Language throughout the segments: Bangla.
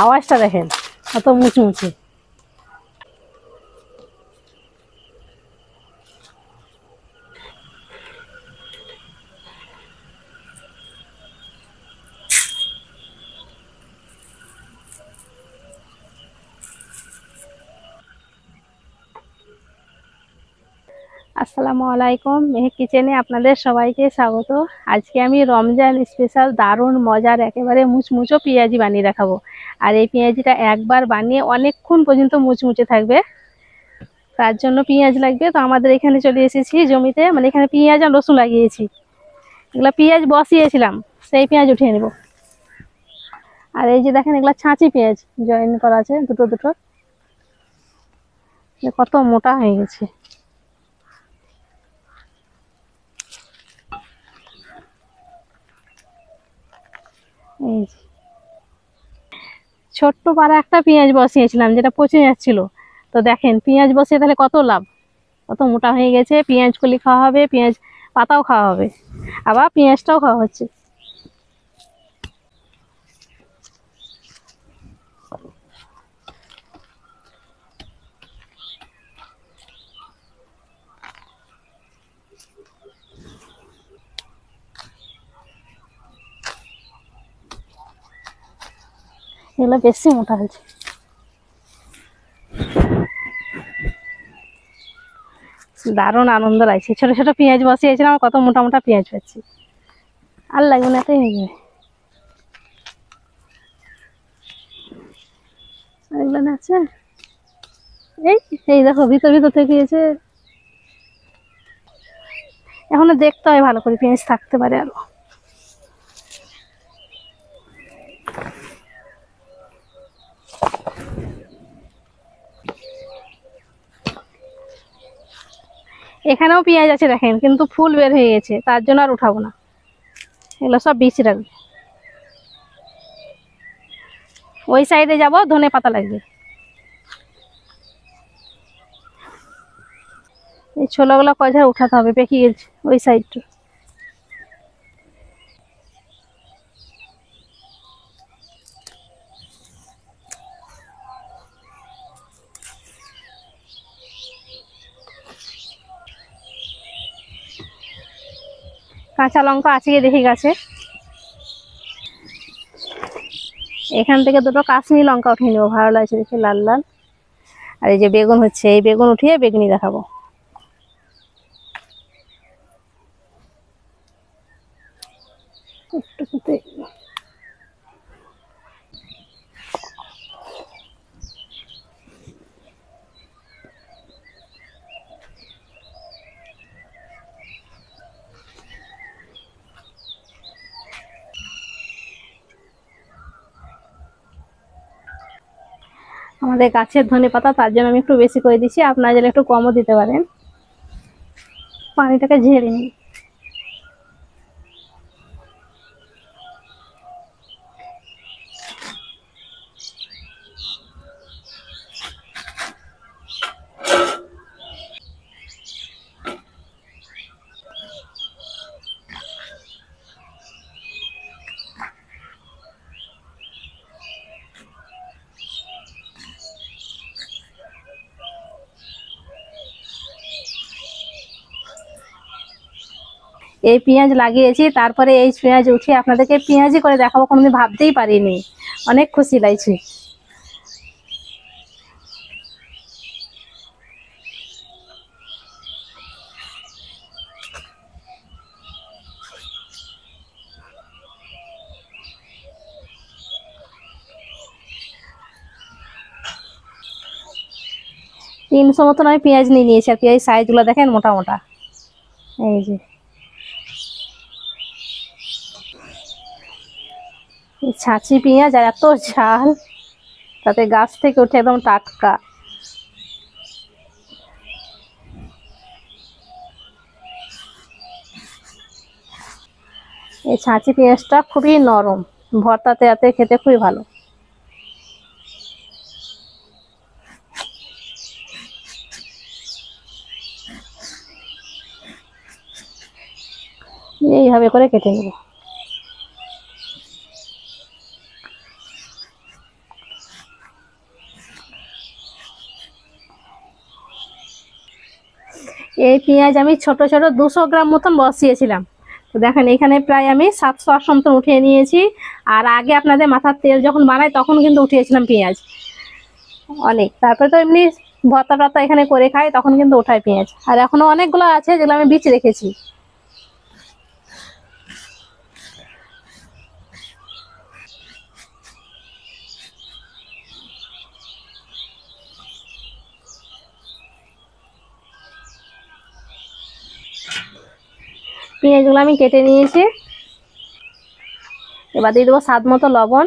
আওয়াজটা দেখেন কত মুচমুচে। আসসালামু আলাইকুম, মেহেক কিচেনে আপনাদের সবাইকে স্বাগত। আজকে আমি রমজান স্পেশাল দারুণ মজার একেবারে মুচমুচো পেঁয়াজি বানিয়ে দেখাবো। আর এই পেঁয়াজিটা একবার বানিয়ে অনেকক্ষণ পর্যন্ত মুচমুচে থাকবে। তার জন্য পেঁয়াজ লাগবে। তো আমাদের এখানে চলে এসেছি জমিতে, মানে এখানে পেঁয়াজ আর রসুন লাগিয়েছি। এগুলা পেঁয়াজ বসিয়েছিলাম, সেই পেঁয়াজ উঠিয়ে নেব। আর এই যে দেখেন, এগুলা ছাঁচি পেঁয়াজ জয়েন করা আছে দুটো দুটো, কত মোটা হয়ে গেছে। এই যে ছোট্ট পাড়া একটা পেঁয়াজ বসিয়েছিলাম, যেটা পচে যাচ্ছিল। তো দেখেন পেঁয়াজ বসিয়ে তাহলে কত লাভ, কত মোটা হয়ে গেছে। পেঁয়াজ কলি খাওয়া হবে, পেঁয়াজ পাতাও খাওয়া হবে, আবার পেঁয়াজটাও খাওয়া হচ্ছে। এগুলো বেশি মোটা হয়েছে। দারুণ আনন্দ লাগছে। ছোট ছোট পেঁয়াজ বসিয়েছিলাম, কত মোটা মোটা পেঁয়াজ পাচ্ছি। আর লাগবে না, এটাই হয়ে যাবে। এগুলো না আছে, এই এই দেখো ভিতর ভিতর থেকে এসে। এখনো দেখতে হয় ভালো করে, পেঁয়াজ থাকতে পারে আরো। এখানেও পেঁয়াজ আছে দেখেন, কিন্তু ফুল বের হয়ে গেছে, তার জন্য আর উঠাবো না। এগুলো সব বীজ রাখবে। ওই সাইডে যাব, ধনে পাতা লাগবে। এই ছোলাগুলো কয়টা উঠাতে হবে, পেকে গেছে ওই সাইডটা। কাঁচা লঙ্কা আছে গিয়ে দেখে গেছে। এখান থেকে দুটো কাশ্মীরি লঙ্কা উঠিয়ে নেবো, ভালো লাগছে দেখে, লাল লাল। আর এই যে বেগুন হচ্ছে, এই বেগুন উঠিয়ে বেগুনি দেখাবো। আমাদের গাছের ধনে পাতা, তার জন্য আমি একটু বেশি করে দিচ্ছি, আপনারা চাইলে একটু কমও দিতে পারেন। পানিটাকে ঝেড়ে নিই। এই পেঁয়াজ লাগিয়েছি, তারপরে এই পেঁয়াজ উঠিয়ে আপনাদেরকে পেঁয়াজি করে দেখাবো, কোনোদিন ভাবতেই পারিনি। অনেক খুশি লাগছে। 300 মতন আমি পেঁয়াজ নিয়ে নিয়েছি। আর পেঁয়াজ সাইজগুলো দেখেন, মোটা মোটা। এই যে ছাঁচি পেঁয়াজ, আর এত ঝাল, তাতে গাছ থেকে উঠে একদম টাটকা। এই ছাঁচি পেঁয়াজটা খুবই নরম, ভর্তাতে এতে খেতে খুবই ভালো। এইভাবে করে কেটে নেব। এই পেঁয়াজ আমি ছোট ছোট 200 গ্রাম মতন বসিয়েছিলাম। তো দেখেন এখানে প্রায় আমি 700-800 মতন উঠিয়ে নিয়েছি। আর আগে আপনাদের মাথার তেল যখন বানাই তখন কিন্তু উঠিয়েছিলাম পেঁয়াজ অনেক। তারপরে তো এমনি ভর্তা টর্তা এখানে করে খাই, তখন কিন্তু ওঠায় পেঁয়াজ। আর এখনো অনেকগুলো আছে যেগুলো আমি বিচ রেখেছি। পেঁয়াজগুলো আমি কেটে নিয়েছি। এবার দিয়ে দেবো স্বাদ মতো লবণ।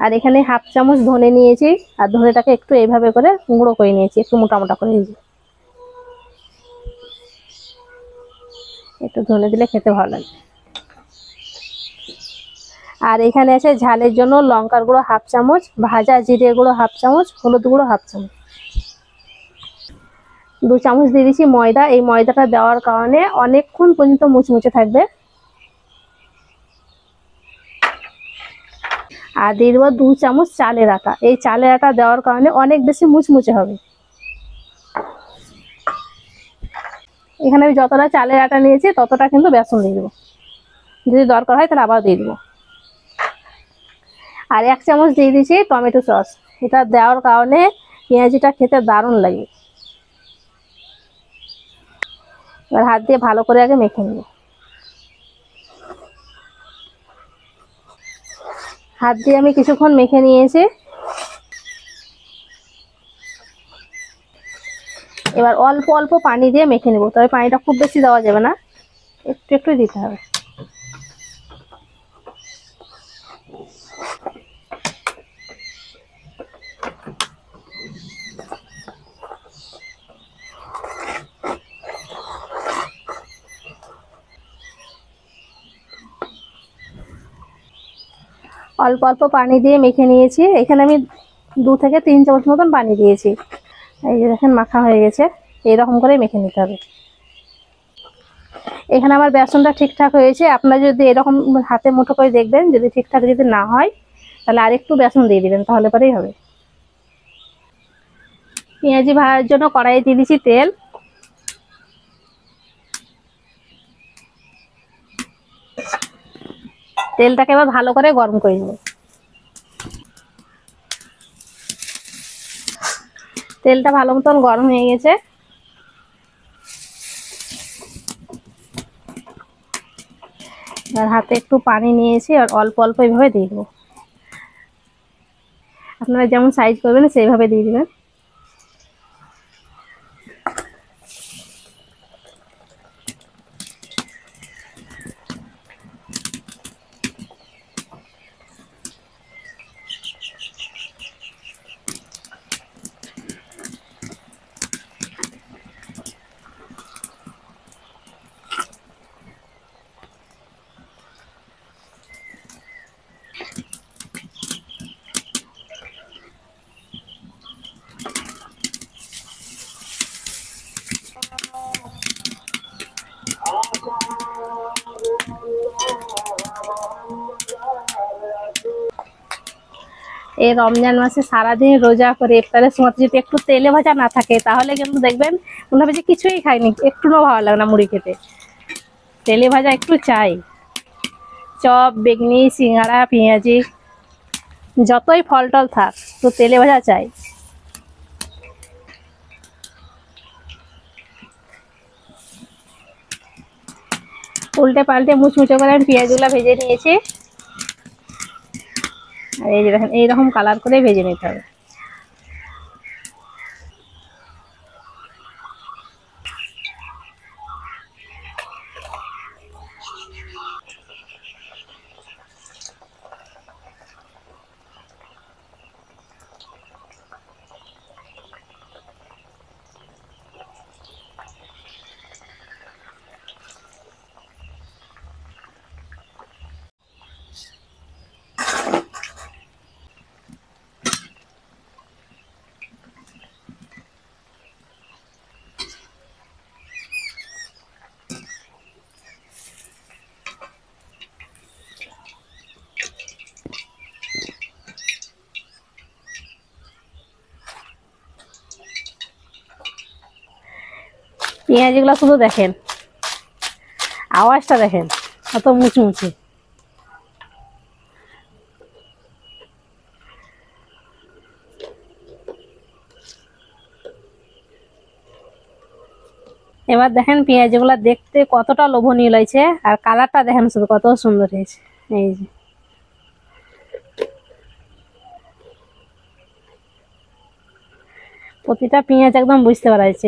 আর এখানে 1/2 চামচ ধনে নিয়েছি। আর ধনেটাকে একটু এইভাবে করে গুঁড়ো করে নিয়েছি, একটু মোটা মোটা করে। একটু ধনে দিলে খেতে ভালো লাগে। আর এখানে আছে ঝালের জন্য লঙ্কার গুঁড়ো 1/2 চামচ, ভাজা জিরে গুঁড়ো 1/2 চামচ, হলুদ গুঁড়ো 1/2 চামচ, 2 চামচ দিয়ে দিচ্ছি ময়দা। এই ময়দাটা দেওয়ার কারণে অনেকক্ষণ পর্যন্ত মুচমুচে থাকবে। আর দিয়ে দেবো 2 চামচ চালের আটা। এই চালের আটা দেওয়ার কারণে অনেক বেশি মুচমুচে হবে। এখানে আমি যতটা চালের আটা নিয়েছি ততটা কিন্তু বেসন দিয়ে দেবো, যদি দরকার হয় তাহলে আবার দিয়ে দেবো। আর 1 চামচ দিয়ে দিচ্ছি টমেটো সস। এটা দেওয়ার কারণে পেঁয়াজিটা খেতে দারুণ লাগে। এবার হাত দিয়ে ভালো করে আগে মেখে নেব। হাত দিয়ে আমি কিছুক্ষণ মেখে নিয়েছি। এবার অল্প অল্প পানি দিয়ে মেখে নেব, তবে পানিটা খুব বেশি দেওয়া যাবে না, একটু একটু দিতে হবে। অল্প অল্প পানি দিয়ে মেখে নিয়েছি। এখানে আমি 2 থেকে 3 চামচ মতন পানি দিয়েছি। এই যে দেখেন মাখা হয়ে গেছে, এইরকম করে মেখে নিতে হবে। এখানে আমার বেসনটা ঠিকঠাক হয়েছে। আপনারা যদি এরকম হাতে মুঠো করে দেখবেন, যদি ঠিকঠাক যদি না হয় তাহলে আরেকটু বেসন দিয়ে দিবেন, তাহলে পরেই হবে। পেঁয়াজি ভাজার জন্য কড়াইয়ে দিয়ে দিচ্ছি তেল। তেলটাকে এবার ভালো করে গরম করে নেব। তেলটা ভালো মতন গরম হয়ে গেছে। আর হাতে একটু পানি নিয়েছি আর অল্প অল্প এইভাবে দিয়ে দেবো। আপনারা যেমন সাইজ করবেন সেইভাবে দিয়ে দিবেন। এই রমজান মাসে সারাদিন রোজা করে ইফতারের সময় যদি একটু তেলে ভাজা না থাকে তাহলে কিন্তু দেখবেন মনে হবে যে কিছুই খাইনি, একটুও ভালো লাগে না মুড়ি খেতে। তেলে ভাজা একটু চাই। চপ, বেগনি, সিঙ্গাড়া, পেঁয়াজি, যতই ফল টল থাক, তো তেলে ভাজা চাই। উল্টে পাল্টে মুচমুচে করে আমি পেঁয়াজগুলো ভেজে নিয়েছি। আর এই যে দেখেন এইরকম কালার করে ভেজে নিতে হবে। পেঁয়াজিগুলো শুধু দেখেন, আওয়াজটা দেখেন, কত মুচমুচে। এবার দেখেন পেঁয়াজিগুলো দেখতে কতটা লোভনীয় লাগছে, আর কালারটা দেখেন শুধু কত সুন্দর হয়েছে। এই যে প্রতিটা পেঁয়াজ একদম বুঝতে পারা যাচ্ছে।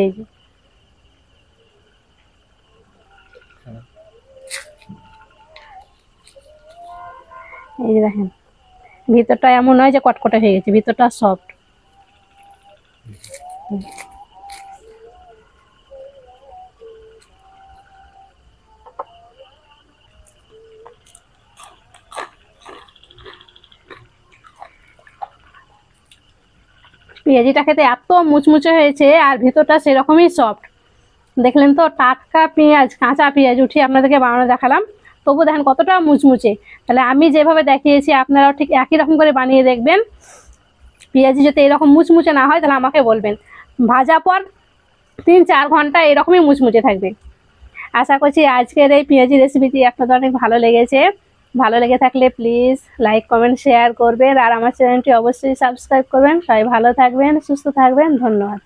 এই যে দেখেন ভিতরটা এমন নয় যে কটকটে হয়ে গেছে, ভিতরটা সফট। পেঁয়াজিটা খেতে এত মুচমুচে হয়েছে আর ভিতরটা সেরকমই সফট। দেখলেন তো, টাটকা পেঁয়াজ, কাঁচা পেঁয়াজ উঠিয়ে আপনাদেরকে বানানো দেখালাম, তবু দেখেন কতটা মুচমুচে। তাহলে আমি যেভাবে দেখিয়েছি আপনারাও ঠিক একই রকম করে বানিয়ে দেখবেন। পেঁয়াজি যদি এরকম মুচমুচে না হয় তাহলে আমাকে বলবেন। ভাজা পর 3-4 ঘন্টা এরকমই মুচমুচে থাকবে। আশা করছি আজকের এই পেঁয়াজি রেসিপিটি আপনাদের অনেক ভালো লেগেছে। ভালো লেগে থাকলে প্লিজ লাইক, কমেন্ট, শেয়ার করবেন, আর আমার চ্যানেলটি অবশ্যই সাবস্ক্রাইব করবেন। সবাই ভালো থাকবেন, সুস্থ থাকবেন। ধন্যবাদ।